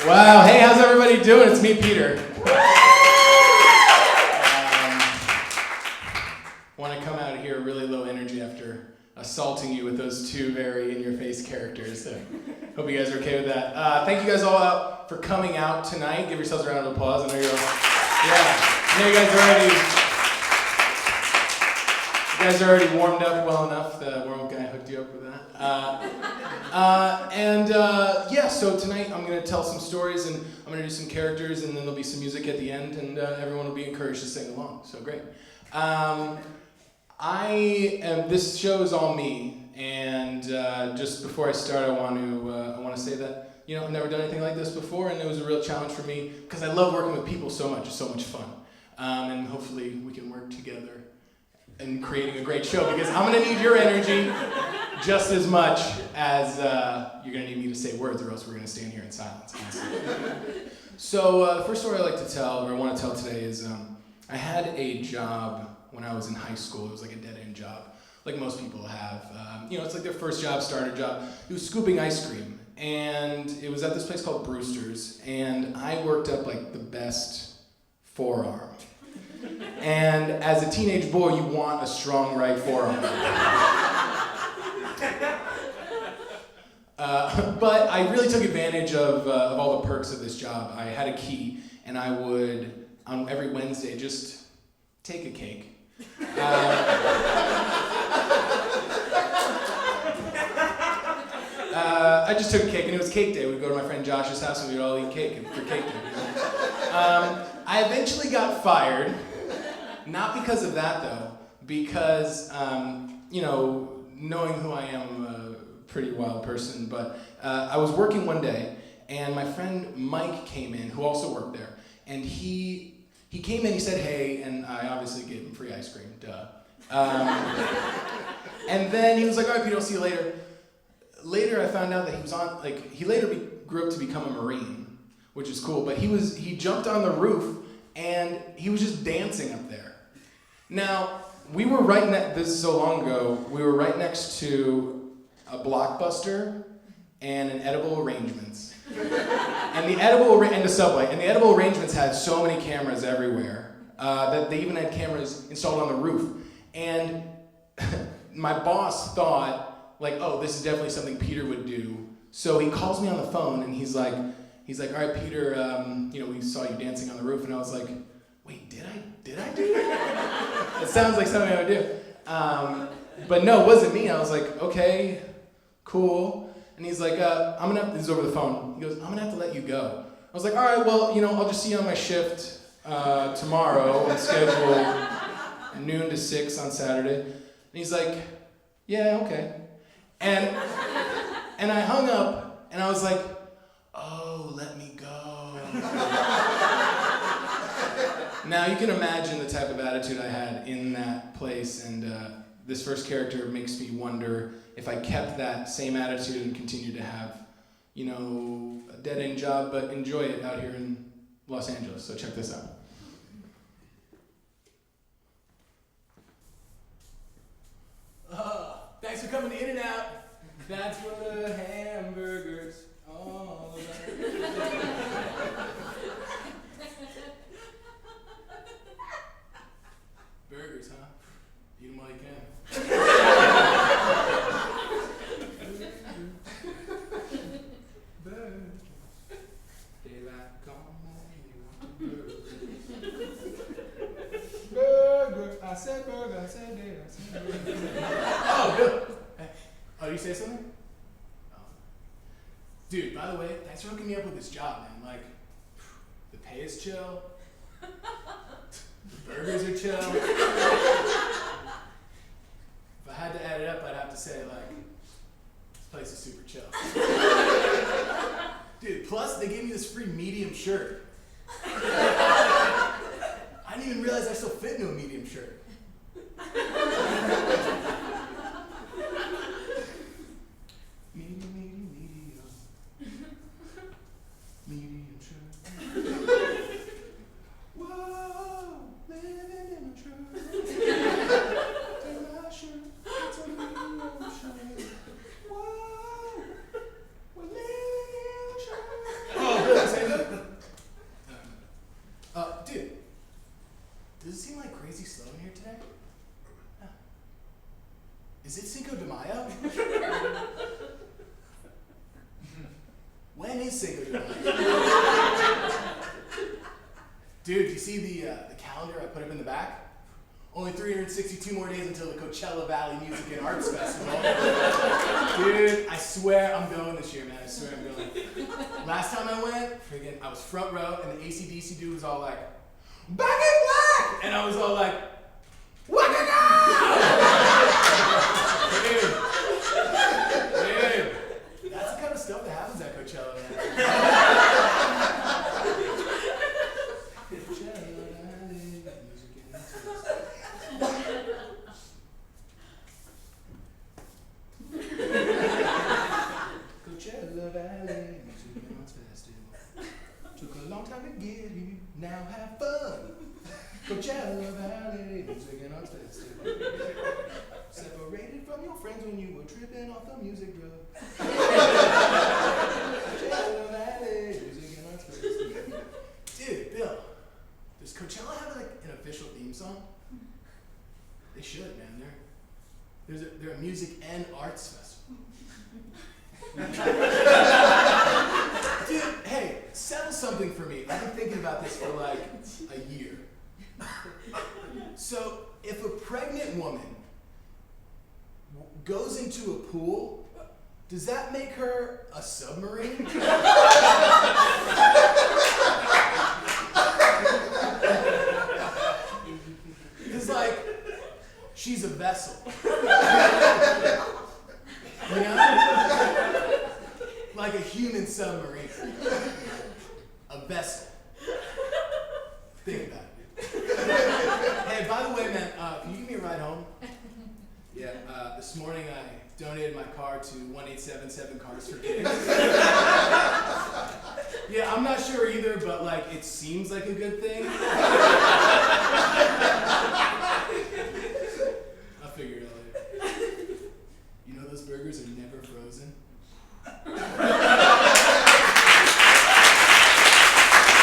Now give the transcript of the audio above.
Wow, hey, how's everybody doing? It's me, Peter. Want to come out here really low energy after assaulting you with those two very in-your-face characters. So, hope you guys are okay with that. Thank you guys all out for coming out tonight. Give yourselves a round of applause. I know you're all, I know you guys are already warmed up well enough. The warm guy hooked you up with that. So tonight I'm going to tell some stories and I'm going to do some characters and then there'll be some music at the end and everyone will be encouraged to sing along. So great. This show is all me, and just before I start, I want to say that I've never done anything like this before, and it was a real challenge for me because I love working with people so much. It's so much fun, and hopefully we can work together in creating a great show because I'm gonna need your energy just as much as you're gonna need me to say words, or else we're gonna stand here in silence. So the first story I like to tell, or I want to tell today, is I had a job when I was in high school. It was like a dead-end job, like most people have. It's like their first job, starter job. It was scooping ice cream, and it was at this place called Brusters, and I worked up like the best forearm. And as a teenage boy, you want a strong right forearm. But I really took advantage of all the perks of this job. I had a key, and I would, on every Wednesday, just take a cake. I just took a cake, and it was cake day. We'd go to my friend Josh's house, and we'd all eat cake for cake day. I eventually got fired, not because of that though, because knowing who I am, I'm a pretty wild person. But I was working one day, and my friend Mike came in, who also worked there, and he came in, he said, hey, and I obviously gave him free ice cream, duh. And then he was like, all right, Peter, I'll see you later. Later, I found out that he was on, he later grew up to become a Marine, which is cool, but he jumped on the roof, and he was just dancing up there. Now, we were this is so long ago, we were right next to a Blockbuster and an Edible Arrangements. And the Subway. And the Edible Arrangements had so many cameras everywhere that they even had cameras installed on the roof. And my boss thought, oh, this is definitely something Peter would do. So he calls me on the phone and he's like, all right, Peter, we saw you dancing on the roof. And I was like, wait, did I do that? It sounds like something I would do. But no, it wasn't me. I was like, okay, cool. And he's like, this is over the phone. He goes, I'm gonna have to let you go. I was like, all right, well, I'll just see you on my shift tomorrow. I'm scheduled noon to 6 on Saturday. And he's like, yeah, okay. And I hung up, and I was like, oh, let me go. Now, you can imagine the type of attitude I had in that place, and this first character makes me wonder if I kept that same attitude and continued to have, a dead-end job, but enjoy it out here in Los Angeles. So check this out. Thanks for coming to In-N-Out. That's what a hamburger's all about. Burgers, huh? Eat them while you can. Burgers. Daylight come home, you want a burger. Burger. I said burger, I said day, I said burger. Oh, good. Hey. Oh, you say something? Oh. Dude, by the way, thanks for hooking me up with this job, man. The pay is chill. The burgers are chill. If I had to add it up, I'd have to say, this place is super chill. Dude, plus they gave me this free medium shirt. I didn't even realize I still fit into a medium shirt. Medium shirt. Whoa, living in a truck. Take my shirt, it's a medium shirt. Whoa, we're living in a truck. Oh, really? Only 362 more days until the Coachella Valley Music and Arts Festival. Dude, I swear I'm going this year, man. I swear I'm going. Last time I went, I was front row, and the AC/DC dude was all like, "Back in Black!" And I was all like, "Waka Dude, that's the kind of stuff that happens at Coachella, man. Coachella Valley Music and Arts Festival. Took a long time to get here, now have fun. Coachella Valley Music and Arts Festival. Separated from your friends when you were tripping off the music drug. Coachella Valley Music and Arts Festival. Dude, Bill, does Coachella have like an official theme song? They should, man. They're a music and arts festival. Dude, hey, settle something for me. I've been thinking about this for like a year. So, if a pregnant woman goes into a pool, does that make her a submarine? Because, like, she's a vessel. You know? Like a human submarine. A vessel. Think about it. Hey, by the way, man, can you give me a ride home? Yeah, this morning I donated my car to 1877 Cars for Kids. Yeah, I'm not sure either, but like, it seems like a good thing.